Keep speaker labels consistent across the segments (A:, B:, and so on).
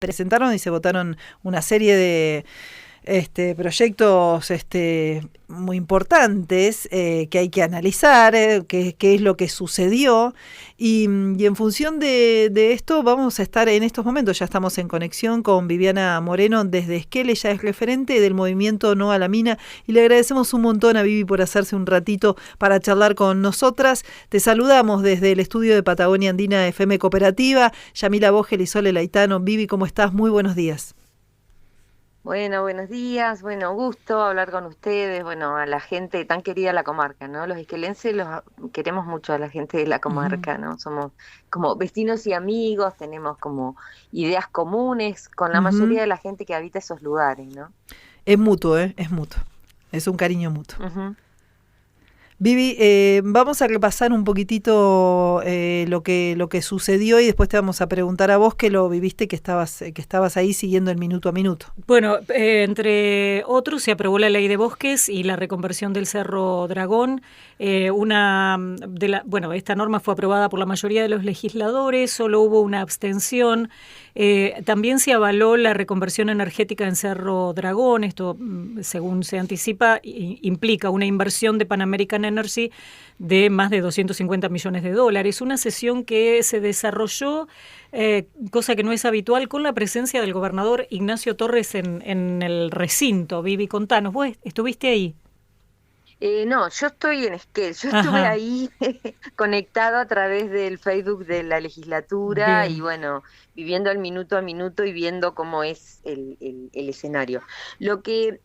A: presentaron y se votaron una serie de proyectos muy importantes que hay que analizar, qué es lo que sucedió y en función de esto vamos a estar en estos momentos, ya estamos en conexión con Viviana Moreno desde Esquel. Ella es referente del movimiento No a la Mina y le agradecemos un montón a Vivi por hacerse un ratito para charlar con nosotras. Te saludamos desde el estudio de Patagonia Andina FM Cooperativa. Yamila Vogel y Sole Laitano. Vivi, ¿cómo estás? Muy buenos días.
B: Bueno, buenos días, bueno, gusto hablar con ustedes, bueno, a la gente tan querida de la comarca, ¿no? Los esquelenses queremos mucho a la gente de la
A: Ujú.
B: comarca, ¿no? Somos como vecinos y amigos, tenemos como ideas comunes con la
A: Ujú.
B: mayoría de la gente que habita esos lugares, ¿no?
A: Es mutuo, es mutuo. Es un cariño mutuo.
B: Ujú.
A: Vivi, vamos a repasar un poquitito lo que sucedió y después te vamos a preguntar a vos que lo viviste, que estabas ahí siguiendo el minuto a minuto.
C: Bueno, entre otros, se aprobó la ley de bosques y la reconversión del Cerro Dragón. Esta norma fue aprobada por la mayoría de los legisladores, solo hubo una abstención. También se avaló la reconversión energética en Cerro Dragón. Esto, según se anticipa, implica una inversión de Pan American Energy de más de $250 millones. Una sesión que se desarrolló, cosa que no es habitual, con la presencia del gobernador Ignacio Torres en el recinto. Vivi, contanos, ¿vos estuviste ahí?
B: No, yo estoy en Esquel, yo estuve
C: Ajá,
B: ahí conectado a través del Facebook de la legislatura y
C: bien.
B: bueno, viviendo el minuto a minuto y viendo cómo es el escenario. Lo que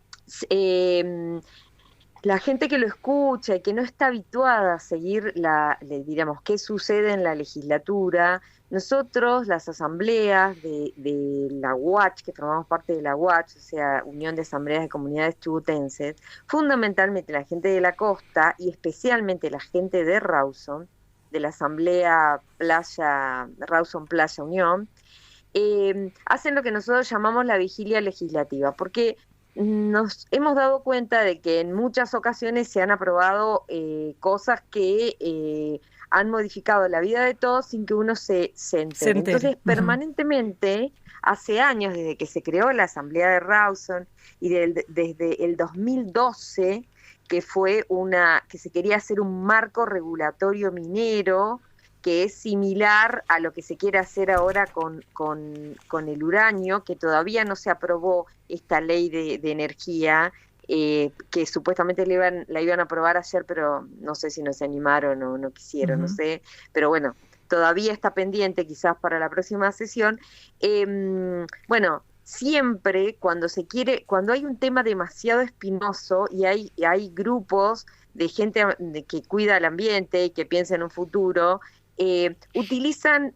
B: la gente que lo escucha y que no está habituada a seguir diríamos, qué sucede en la legislatura, nosotros, las asambleas de la UACH, que formamos parte de la UACH, o sea, Unión de Asambleas de Comunidades Chubutenses, fundamentalmente la gente de la costa y especialmente la gente de Rawson, de la Asamblea Rawson Playa Unión, hacen lo que nosotros llamamos la vigilia legislativa, porque nos hemos dado cuenta de que en muchas ocasiones se han aprobado cosas que han modificado la vida de todos sin que uno se
C: Se
B: entere.
C: entere.
B: Entonces,
C: Ujú.
B: permanentemente, hace años, desde que se creó la Asamblea de Rawson y desde el 2012, que se quería hacer un marco regulatorio minero, que es similar a lo que se quiere hacer ahora con el uranio, que todavía no se aprobó esta ley de energía, que supuestamente la iban a aprobar ayer, pero no sé si no se animaron o no quisieron, no
A: Ujú.
B: sé, pero bueno, todavía está pendiente quizás para la próxima sesión. Bueno, siempre cuando hay un tema demasiado espinoso y hay grupos de gente que cuida el ambiente y que piensa en un futuro, utilizan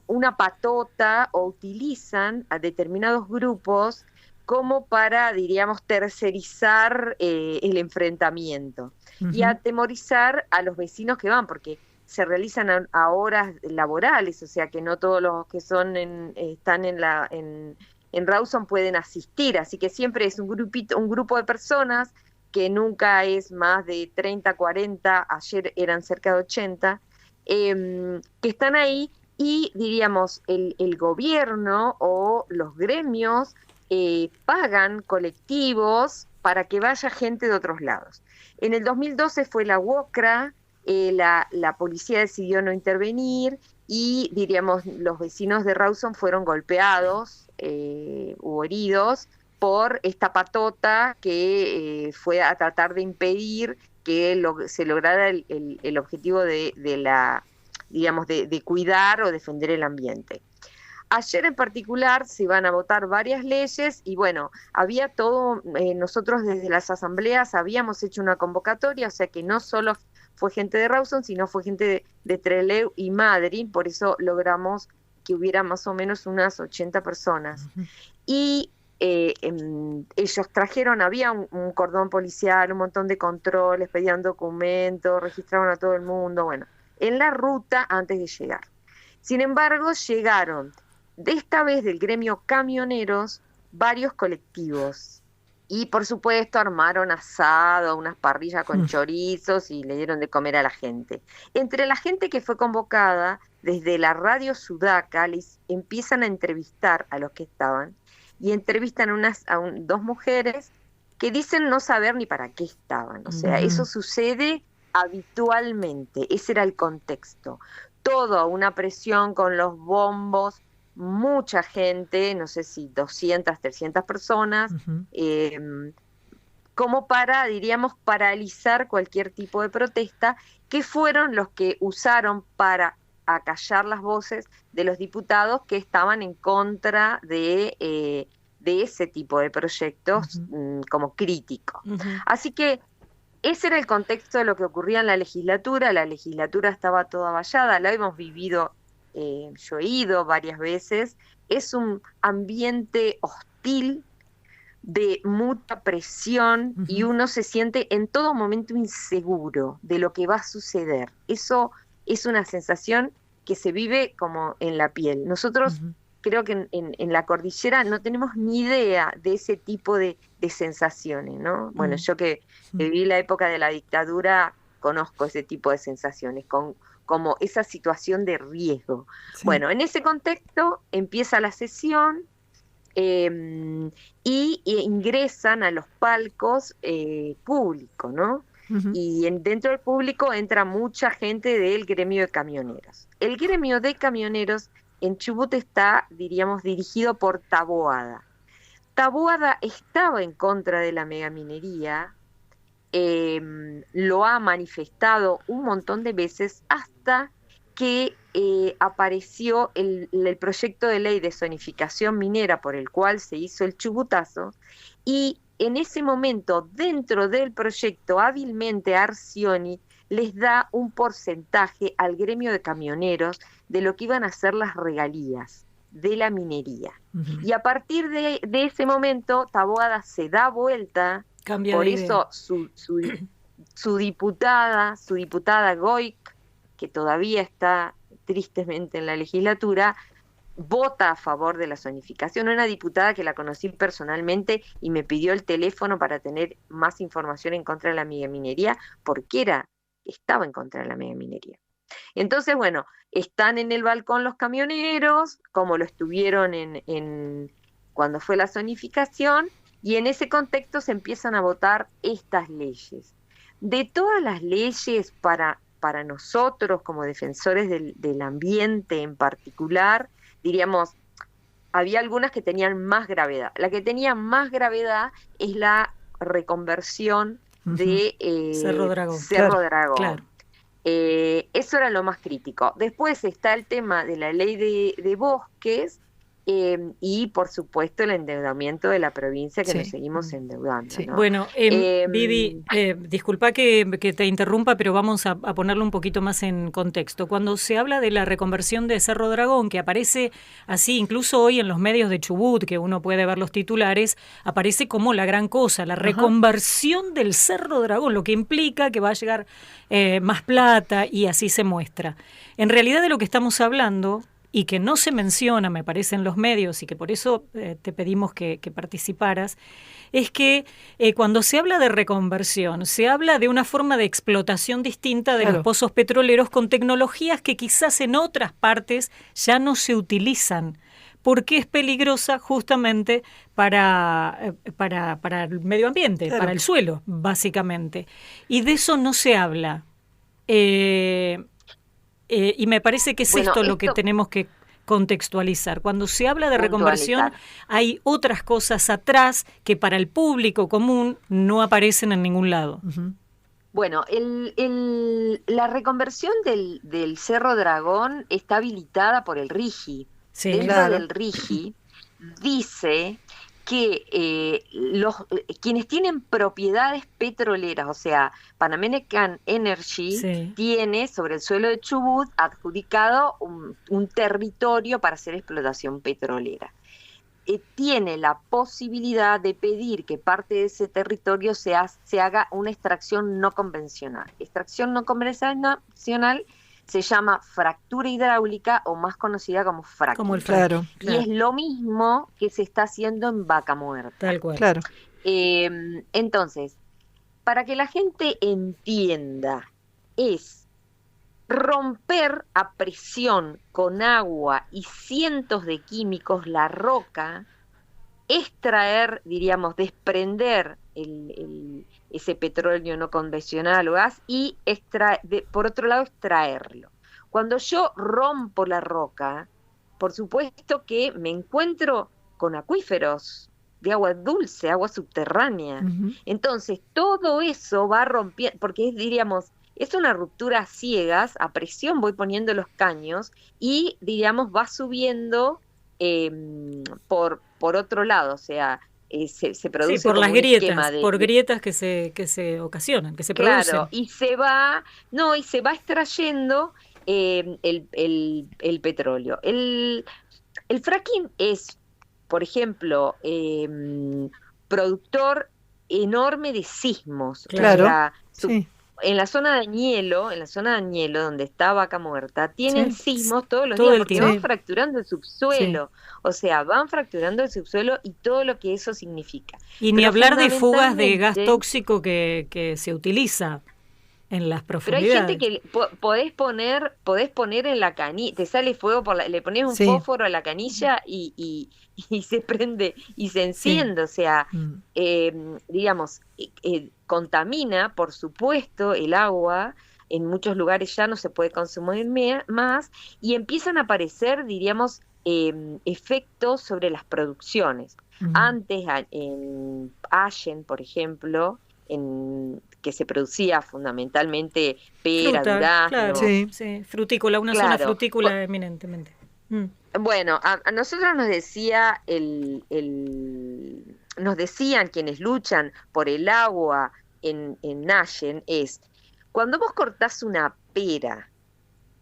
B: una patota o utilizan a determinados grupos como para, diríamos, tercerizar el enfrentamiento y
A: Ujú.
B: atemorizar a los vecinos que van, porque se realizan a horas laborales, o sea que no todos los que están en Rawson pueden asistir, así que siempre es un grupo de personas que nunca es más de 30, 40, ayer eran cerca de 80, que están ahí y diríamos el gobierno o los gremios pagan colectivos para que vaya gente de otros lados. En el 2012 fue la UOCRA, la policía decidió no intervenir y diríamos los vecinos de Rawson fueron golpeados o heridos por esta patota que fue a tratar de impedir que se lograra el objetivo digamos, de cuidar o defender el ambiente. Ayer en particular se iban a votar varias leyes y bueno, había todo, nosotros desde las asambleas habíamos hecho una convocatoria, o sea que no solo fue gente de Rawson, sino fue gente de Trelew y Madrid, por eso logramos que hubiera más o menos unas 80 personas. Y ellos trajeron, había un cordón policial, un montón de controles, pedían documentos, registraron a todo el mundo, bueno, en la ruta antes de llegar. Sin embargo, llegaron, de esta vez del gremio camioneros, varios colectivos. Y por supuesto armaron asado, unas parrillas con chorizos y le dieron de comer a la gente. Entre la gente que fue convocada desde la radio Sudaca les empiezan a entrevistar a los que estaban, y entrevistan dos mujeres que dicen no saber ni para qué estaban. O sea, eso sucede habitualmente, ese era el contexto. Toda una presión con los bombos, mucha gente, no sé si 200, 300 personas, como para, diríamos, paralizar cualquier tipo de protesta, que fueron los que usaron para acallar las voces de los diputados que estaban en contra de ese tipo de proyectos como críticos. Así que ese era el contexto de lo que ocurría en la legislatura estaba toda vallada, la hemos vivido, yo he ido varias veces, es un ambiente hostil, de mucha presión, y uno se siente en todo momento inseguro de lo que va a suceder. Eso es una sensación que se vive como en la piel. Nosotros creo que en la cordillera no tenemos ni idea de ese tipo de sensaciones, ¿no? Bueno, yo que viví la época de la dictadura, conozco ese tipo de sensaciones, como esa situación de riesgo. Sí. Bueno, en ese contexto empieza la sesión, y ingresan a los palcos públicos, ¿no? Y dentro del público entra mucha gente del gremio de camioneros. El gremio de camioneros en Chubut está, diríamos, dirigido por Taboada. Taboada estaba en contra de la megaminería, lo ha manifestado un montón de veces hasta que apareció el proyecto de ley de zonificación minera por el cual se hizo el chubutazo, y en ese momento, dentro del proyecto, hábilmente Arcioni les da un porcentaje al gremio de camioneros de lo que iban a ser las regalías de la minería. Y a partir de ese momento, Taboada se da vuelta, por eso su diputada Goic, que todavía está tristemente en la legislatura, vota a favor de la zonificación. Una diputada que la conocí personalmente y me pidió el teléfono para tener más información en contra de la megaminería, porque estaba en contra de la megaminería. Entonces, bueno, están en el balcón los camioneros, como lo estuvieron cuando fue la zonificación, y en ese contexto se empiezan a votar estas leyes. De todas las leyes para nosotros como defensores del ambiente en particular, diríamos, había algunas que tenían más gravedad. La que tenía más gravedad es la reconversión de
C: Cerro Dragón.
B: Claro. Eso era lo más crítico. Después está el tema de la ley de bosques, y por supuesto el endeudamiento de la provincia, que nos seguimos endeudando, ¿no?
C: Bueno, Vivi, disculpa que te interrumpa, pero vamos a ponerlo un poquito más en contexto. Cuando se habla de la reconversión de Cerro Dragón, que aparece así incluso hoy en los medios de Chubut, que uno puede ver los titulares, aparece como la gran cosa, la reconversión del Cerro Dragón, lo que implica que va a llegar más plata, y así se muestra. En realidad, de lo que estamos hablando, y que no se menciona, me parece, en los medios, y que por eso te pedimos que participaras, es que cuando se habla de reconversión, se habla de una forma de explotación distinta de los pozos petroleros, con tecnologías que quizás en otras partes ya no se utilizan, porque es peligrosa justamente para el medio ambiente, para el suelo, básicamente. Y de eso no se habla. Y me parece que es esto lo que tenemos que contextualizar. Cuando se habla de reconversión, hay otras cosas atrás que para el público común no aparecen en ningún lado.
B: Bueno, la reconversión del Cerro Dragón está habilitada por el RIGI. Dentro del RIGI dice que quienes tienen propiedades petroleras, o sea, Pan American Energy tiene sobre el suelo de Chubut adjudicado un territorio para hacer explotación petrolera. Tiene la posibilidad de pedir que parte de ese territorio se haga una extracción no convencional. Extracción no convencional se llama fractura hidráulica, o más conocida como fracking.
C: Como el fracking.
B: Y es lo mismo que se está haciendo en Vaca Muerta.
C: Tal cual.
A: Claro.
B: Entonces, para que la gente entienda, es romper a presión con agua y cientos de químicos la roca, extraer, diríamos, desprender ese petróleo no convencional o gas y por otro lado extraerlo. Cuando yo rompo la roca, por supuesto que me encuentro con acuíferos de agua dulce, agua subterránea.
A: Ujú.
B: Entonces, todo eso va rompiendo, porque diríamos, es una ruptura a ciegas, a presión voy poniendo los caños y, diríamos, va subiendo por otro lado, o sea, se produce
C: Sí, por
B: como
C: las
B: un esquema
C: grietas, por grietas que se ocasionan, que se producen.
B: claro, y se va extrayendo el petróleo. El fracking es, por ejemplo, productor enorme de sismos.
A: Claro,
B: O sea,
A: sí,
B: en la zona de Añelo, donde está Vaca Muerta, tienen
A: sí,
B: sismos todos los
C: todo
B: días
C: el
B: porque
C: tiempo.
B: van
A: sí,
B: fracturando el
A: sí.
B: subsuelo. O sea, van fracturando el subsuelo y todo lo que eso significa.
C: Y ni
B: Pero
C: hablar de fugas de gas
B: fundamentalmente,
C: tóxico que se utiliza en las
B: pero hay gente
C: profundidades.
B: que podés poner en la canilla, te sale fuego le pones un
A: Sí,
B: fósforo a la canilla y se prende y se
A: sí.
B: enciende. O sea,
A: Mm.
B: digamos, contamina, por supuesto, el agua. En muchos lugares ya no se puede consumir más y empiezan a aparecer, diríamos, efectos sobre las producciones.
A: Ujú.
B: Antes, en Allen, por ejemplo, que se producía fundamentalmente pera,
C: Fruta,
B: durazno,
C: claro,
A: Sí,
C: sí, frutícola, una zona
B: claro.
C: frutícola eminentemente. Mm.
B: Bueno, a nosotros nos decía nos decían quienes luchan por el agua en Allen, es cuando vos cortás una pera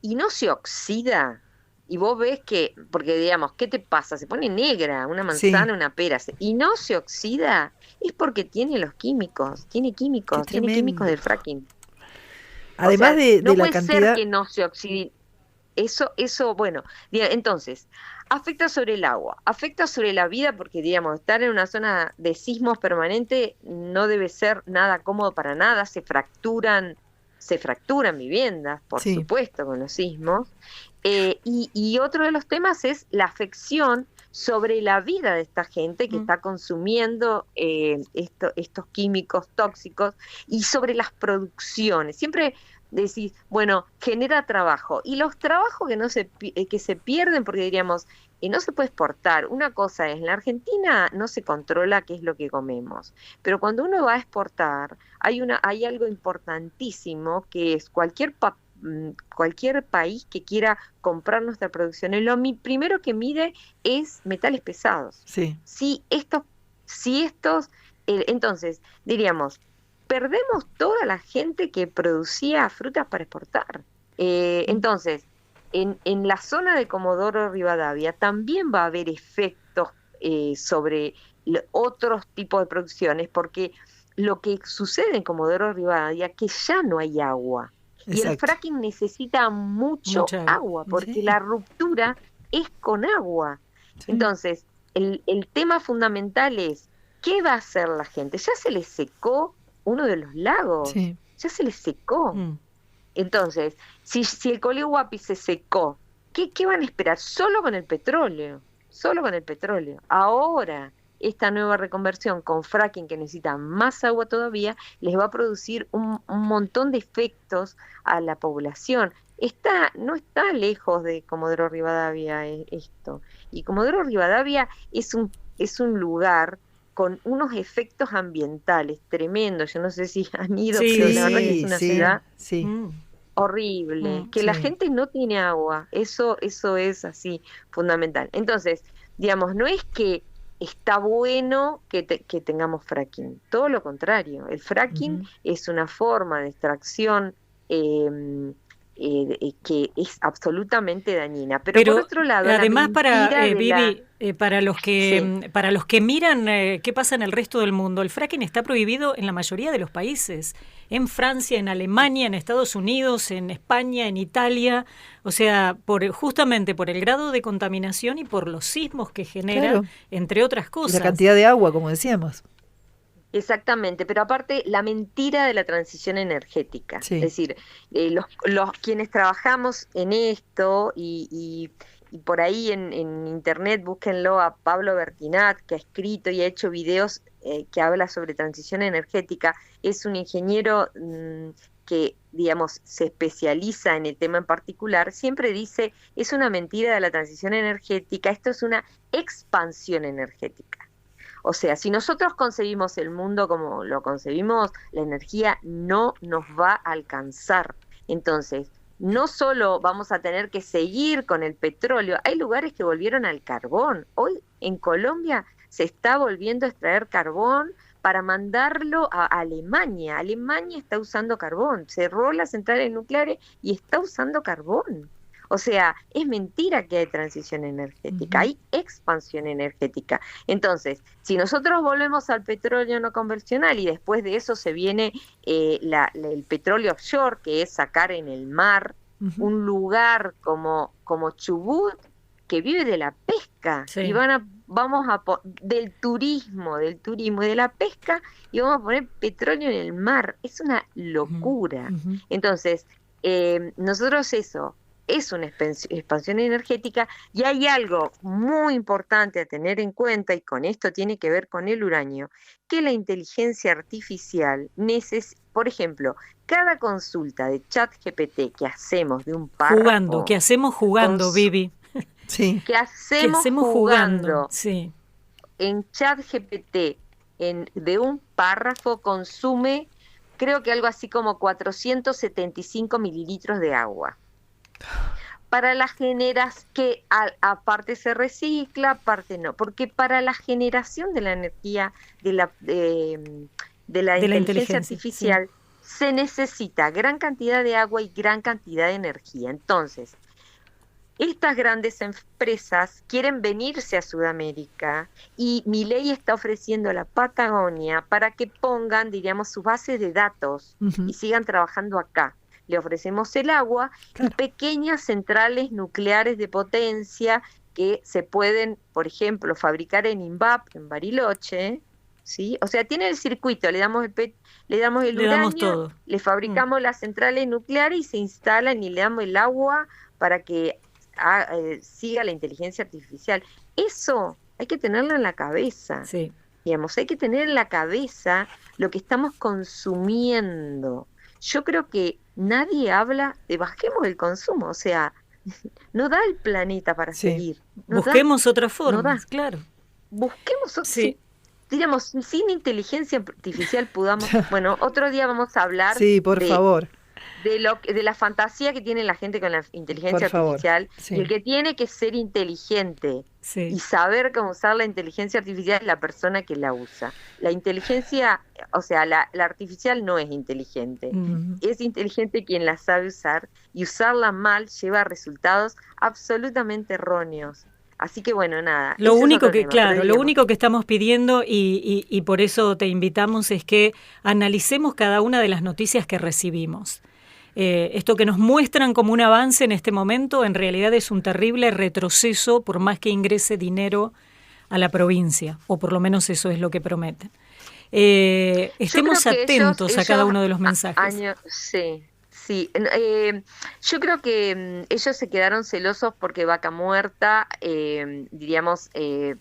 B: y no se oxida, y vos ves que, porque digamos, ¿qué te pasa? Se pone negra una
A: sí,
B: manzana, una pera, y no se oxida, es porque tiene los químicos,
A: qué
B: tiene químicos
A: tremendo.
B: del fracking. O
A: Además
B: sea,
A: de
B: no
A: la
B: puede ser
A: cantidad,
B: que no se oxide. Bueno, entonces, afecta sobre el agua, afecta sobre la vida porque, digamos, estar en una zona de sismos permanente no debe ser nada cómodo para nada, se fracturan viviendas, por
A: sí.
B: supuesto, con los sismos. Y otro de los temas es la afección sobre la vida de esta gente que
C: Mm.
B: está consumiendo estos químicos tóxicos y sobre las producciones. Siempre decís, bueno, genera trabajo. Y los trabajos que se pierden, porque diríamos, no se puede exportar. Una cosa es, en la Argentina no se controla qué es lo que comemos, pero cuando uno va a exportar, hay algo importantísimo que es cualquier país que quiera comprar nuestra producción. Primero que mide es metales pesados.
A: Sí.
B: Entonces, diríamos, perdemos toda la gente que producía frutas para exportar. Entonces, en la zona de Comodoro Rivadavia también va a haber efectos sobre otros tipos de producciones, porque lo que sucede en Comodoro Rivadavia es que ya no hay agua. Y el
A: Exacto.
B: fracking necesita mucho
C: Mucha agua.
B: agua, porque
A: Sí,
B: la ruptura es con agua.
A: sí,
B: Entonces, el tema fundamental es, ¿qué va a hacer la gente? Ya se les secó uno de los lagos,
A: sí.
B: ya se les secó.
C: Mm.
B: Entonces, si el Colehuapi se secó, ¿qué van a esperar? Solo con el petróleo, solo con el petróleo. Ahora, esta nueva reconversión con fracking que necesita más agua todavía, les va a producir un montón de efectos a la población. No está lejos de Comodoro Rivadavia esto. Y Comodoro Rivadavia es un lugar con unos efectos ambientales tremendos. Yo no sé si han ido, pero
C: Sí,
B: la verdad que es
A: Sí,
B: una
A: sí,
B: ciudad
A: sí,
C: Mm.
B: horrible,
C: Mm.
B: que la
A: sí.
B: gente no tiene agua, eso es así fundamental. Entonces, digamos, no es que está bueno que tengamos fracking, todo lo contrario, el fracking
A: Ujú.
B: es una forma de extracción que es absolutamente dañina, pero por
C: Pero
B: otro lado, la
C: además para
B: mentira de la...
C: Vivi,
B: Sí.
C: para los que miran qué pasa en el resto del mundo, el fracking está prohibido en la mayoría de los países, en Francia, en Alemania, en Estados Unidos, en España, en Italia, o sea, justamente por el grado de contaminación y por los sismos que genera,
A: Claro.
C: entre otras
A: Y la
C: cosas.
A: cantidad de agua, como decíamos.
B: Exactamente, pero aparte la mentira de la transición energética,
A: Sí.
B: es decir, los quienes trabajamos en esto y por ahí en internet búsquenlo a Pablo Bertinat, que ha escrito y ha hecho videos que habla sobre transición energética. Es un ingeniero que, digamos, se especializa en el tema en particular. Siempre dice, es una mentira de la transición energética, esto es una expansión energética. O sea, si nosotros concebimos el mundo como lo concebimos, la energía no nos va a alcanzar. Entonces, no solo vamos a tener que seguir con el petróleo, hay lugares que volvieron al carbón. Hoy en Colombia se está volviendo a extraer carbón para mandarlo a Alemania. Alemania está usando carbón, cerró las centrales nucleares y está usando carbón. O sea, es mentira que hay transición energética, hay expansión energética. Entonces, si nosotros volvemos al petróleo no convencional y después de eso se viene el petróleo offshore, que es sacar en el mar un lugar como Chubut, que vive de la pesca,
C: Sí.
B: y del turismo y de la pesca, y vamos a poner petróleo en el mar. Es una locura. Entonces, nosotros eso... es una expansión energética, y hay algo muy importante a tener en cuenta, y con esto tiene que ver con el uranio, que la inteligencia artificial por ejemplo, cada consulta de ChatGPT que hacemos de un párrafo...
C: Que hacemos jugando, Vivi.
A: Sí.
B: Que hacemos jugando.
C: Sí.
B: En ChatGPT, de un párrafo, consume, creo que algo así como 475 mililitros de agua. Para las que aparte se recicla, aparte no, porque para la generación de la energía de la inteligencia artificial, sí, se necesita gran cantidad de agua y gran cantidad de energía. Entonces, estas grandes empresas quieren venirse a Sudamérica, y Milei está ofreciendo a la Patagonia para que pongan, diríamos, su base de datos y sigan trabajando acá. Le ofrecemos el agua, claro, y pequeñas centrales nucleares de potencia que se pueden, por ejemplo, fabricar en INVAP, en Bariloche, ¿sí? O sea, tiene el circuito, le damos el uranio, le fabricamos las centrales nucleares y se instalan, y le damos el agua para que siga la inteligencia artificial. Eso hay que tenerlo en la cabeza.
C: Sí.
B: Digamos, hay que tener en la cabeza lo que estamos consumiendo. Yo creo que nadie habla de bajemos el consumo, o sea, no da el planeta para seguir.
C: Busquemos otras formas, claro.
B: Busquemos digamos, sin inteligencia artificial podamos... Bueno, otro día vamos a hablar
A: por favor,
B: de la fantasía que tiene la gente con la inteligencia artificial, y el que tiene que ser inteligente y saber cómo usar la inteligencia artificial es la persona que la usa. La inteligencia, o sea, la artificial no es inteligente, es inteligente quien la sabe usar, y usarla mal lleva a resultados absolutamente erróneos. Así que bueno, nada.
C: Lo único que estamos pidiendo y por eso te invitamos es que analicemos cada una de las noticias que recibimos. Esto que nos muestran como un avance en este momento en realidad es un terrible retroceso, por más que ingrese dinero a la provincia, o por lo menos eso es lo que prometen. Estemos atentos a cada uno de los mensajes.
B: Sí. Yo creo que ellos se quedaron celosos porque Vaca Muerta,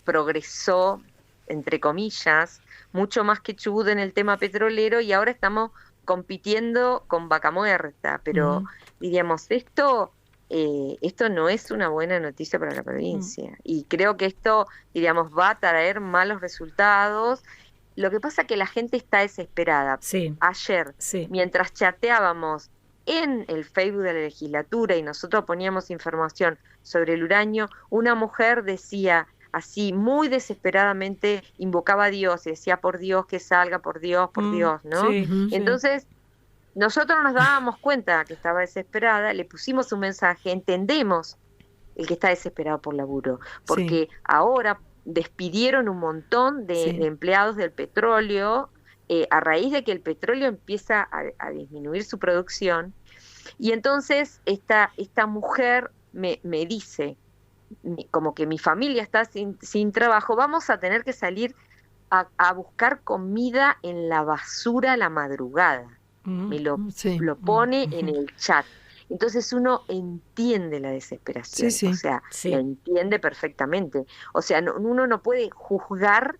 B: progresó, entre comillas, mucho más que Chubut en el tema petrolero, y ahora estamos compitiendo con Vaca Muerta, pero diríamos, esto no es una buena noticia para la provincia, y creo que esto, diríamos, va a traer malos resultados. Lo que pasa es que la gente está desesperada. Ayer, mientras chateábamos en el Facebook de la legislatura y nosotros poníamos información sobre el uranio, una mujer decía así, muy desesperadamente, invocaba a Dios y decía, por Dios que salga, por Dios, ¿no? Entonces, nosotros nos dábamos cuenta que estaba desesperada, le pusimos un mensaje, entendemos el que está desesperado por laburo, porque ahora despidieron un montón de empleados del petróleo, a raíz de que el petróleo empieza a disminuir su producción, y entonces esta mujer me dice, como que mi familia está sin trabajo, vamos a tener que salir a buscar comida en la basura a la madrugada. Me lo pone en el chat. Entonces uno entiende la desesperación, o sea, la entiende perfectamente. O sea, uno no puede juzgar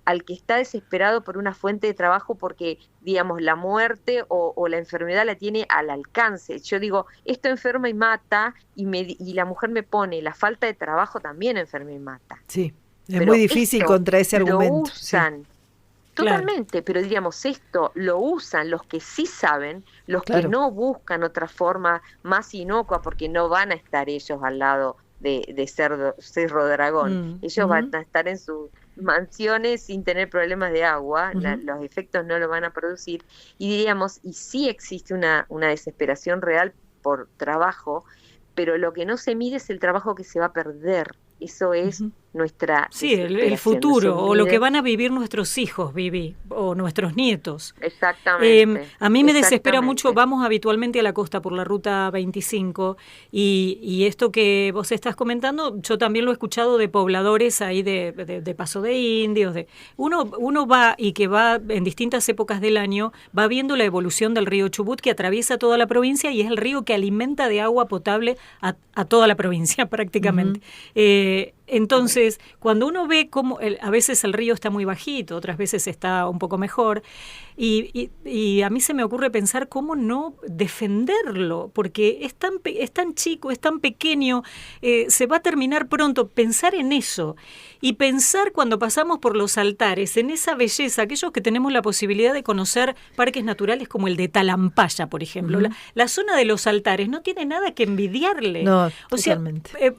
B: al que está desesperado por una fuente de trabajo porque, digamos, la muerte o la enfermedad la tiene al alcance. Yo digo, esto enferma y mata, y la mujer me pone, la falta de trabajo también enferma y mata.
A: Sí, es muy difícil contra ese argumento.
B: Lo usan. Totalmente, pero diríamos, esto lo usan los que sí saben, los que no buscan otra forma más inocua, porque no van a estar ellos al lado de Cerro Dragón. Ellos van a estar en sus mansiones sin tener problemas de agua, los efectos no lo van a producir, y diríamos, y sí existe una desesperación real por trabajo, pero lo que no se mide es el trabajo que se va a perder. Eso es nuestra...
C: Sí, el futuro, o lo que van a vivir nuestros hijos, Vivi, o nuestros nietos.
B: Exactamente.
C: A mí me desespera mucho, vamos habitualmente a la costa por la ruta 25, y esto que vos estás comentando, yo también lo he escuchado de pobladores ahí de Paso de Indios. Uno va, y que va en distintas épocas del año, va viendo la evolución del río Chubut, que atraviesa toda la provincia, y es el río que alimenta de agua potable a toda la provincia prácticamente. Entonces, cuando uno ve cómo a veces el río está muy bajito, otras veces está un poco mejor, y a mí se me ocurre pensar cómo no defenderlo, porque es tan chico, es tan pequeño, se va a terminar pronto. Pensar en eso, y pensar cuando pasamos por los altares, en esa belleza, aquellos que tenemos la posibilidad de conocer parques naturales como el de Talampaya, por ejemplo. La zona de los altares no tiene nada que envidiarle.
A: No, totalmente.
C: O sea,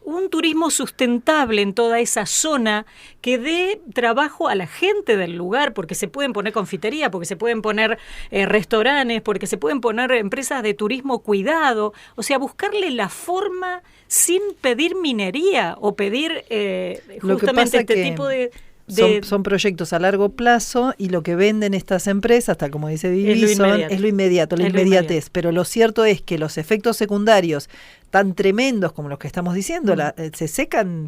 C: un turismo sustentable en toda esa zona que dé trabajo a la gente del lugar, porque se pueden poner confitería, porque se pueden poner restaurantes, porque se pueden poner empresas de turismo cuidado. O sea, buscarle la forma sin pedir minería o pedir justamente este tipo de...
A: Son proyectos a largo plazo, y lo que venden estas empresas, tal como dice Vivi, es lo inmediato, la inmediatez. Pero lo cierto es que los efectos secundarios tan tremendos como los que estamos diciendo, se secan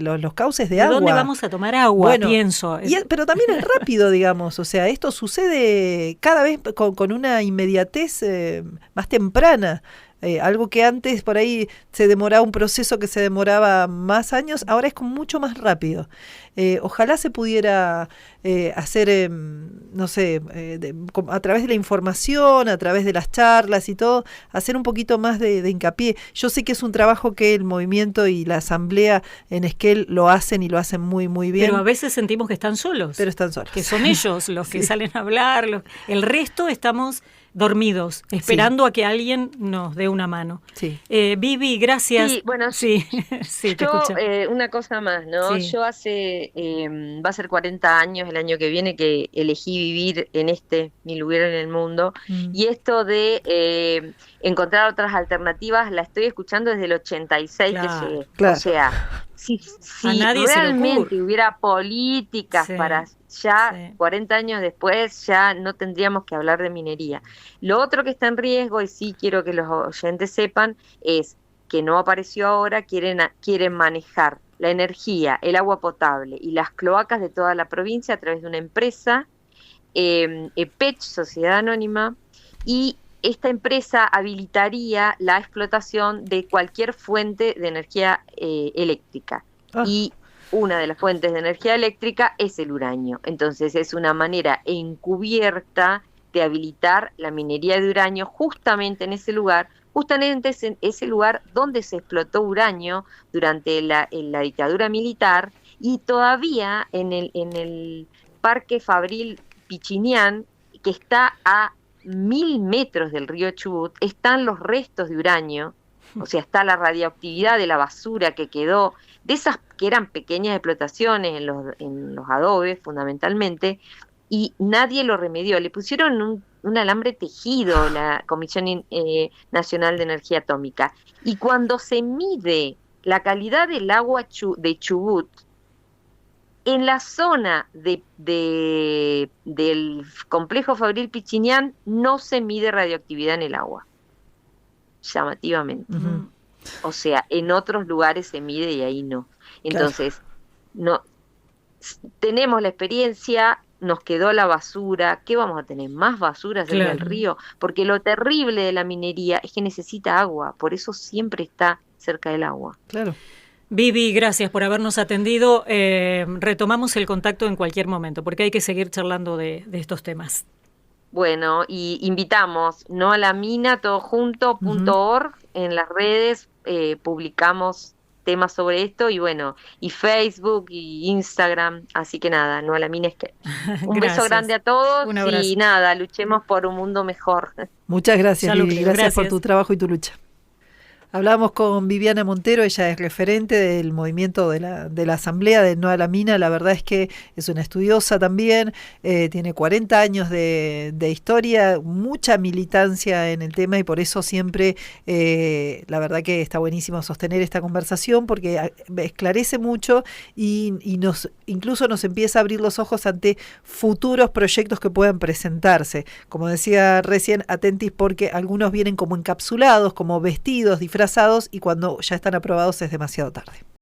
A: los cauces de agua.
C: ¿De dónde vamos a tomar agua?
A: Bueno,
C: pienso.
A: Pero también es rápido, digamos. O sea, esto sucede cada vez con una inmediatez más temprana. Algo que antes por ahí se demoraba, un proceso que se demoraba más años, ahora es mucho más rápido. Ojalá se pudiera hacer, no sé, a través de la información, a través de las charlas y todo, hacer un poquito más de hincapié. Yo sé que es un trabajo que el movimiento y la asamblea en Esquel lo hacen, y lo hacen muy, muy bien.
C: Pero a veces sentimos que están solos.
A: Pero están solos.
C: Que son ellos los que salen a hablar. El resto estamos dormidos, esperando a que alguien nos dé una mano. Vivi, gracias.
B: Sí, bueno,
C: te escucho.
B: Una cosa más, ¿no?
C: Sí.
B: Yo va a ser 40 años el año que viene que elegí vivir en mi lugar en el mundo, y esto de encontrar otras alternativas la estoy escuchando desde el 86 que llegué.
A: Claro.
B: O sea, si realmente hubiera políticas para ya 40 años después, ya no tendríamos que hablar de minería. Lo otro que está en riesgo, y sí quiero que los oyentes sepan, es que no apareció ahora, quieren manejar la energía, el agua potable y las cloacas de toda la provincia a través de una empresa, EPECH, Sociedad Anónima, y esta empresa habilitaría la explotación de cualquier fuente de energía eléctrica. Y una de las fuentes de energía eléctrica es el uranio. Entonces es una manera encubierta de habilitar la minería de uranio justamente en ese lugar, donde se explotó uranio durante la dictadura militar, y todavía en el Parque Fabril Pichinián, que está a 1000 metros del río Chubut, están los restos de uranio. O sea, está la radioactividad de la basura que quedó, de esas que eran pequeñas explotaciones en los adobes fundamentalmente, y nadie lo remedió. Le pusieron un alambre tejido, la Comisión Nacional de Energía Atómica. Y cuando se mide la calidad del agua de Chubut, en la zona del complejo Fabril Pichinián no se mide radioactividad en el agua. Llamativamente. O sea, en otros lugares se mide y ahí no. Entonces, no, tenemos la experiencia, nos quedó la basura, ¿qué vamos a tener? ¿Más basura cerca del
C: Claro.
B: río? Porque lo terrible de la minería es que necesita agua, por eso siempre está cerca del agua.
A: Claro.
C: Vivi, gracias por habernos atendido. Retomamos el contacto en cualquier momento, porque hay que seguir charlando de estos temas.
B: Bueno, y invitamos, no a la mina, todo junto, .org, en las redes publicamos temas sobre esto y bueno, y Facebook y Instagram, así que nada, no a la mina es que un beso grande a todos
C: Un abrazo.
B: y nada, luchemos por un mundo mejor.
A: Muchas gracias,
C: Salud,
A: Vivi. Gracias por tu trabajo y tu lucha. Hablamos con Viviana Montero, ella es referente del movimiento de la Asamblea de No a la Mina. La verdad es que es una estudiosa también, tiene 40 años de historia, mucha militancia en el tema y por eso siempre la verdad que está buenísimo sostener esta conversación porque esclarece mucho y incluso nos empieza a abrir los ojos ante futuros proyectos que puedan presentarse. Como decía recién, atentis porque algunos vienen como encapsulados, como vestidos, disfrazados y cuando ya están aprobados es demasiado tarde.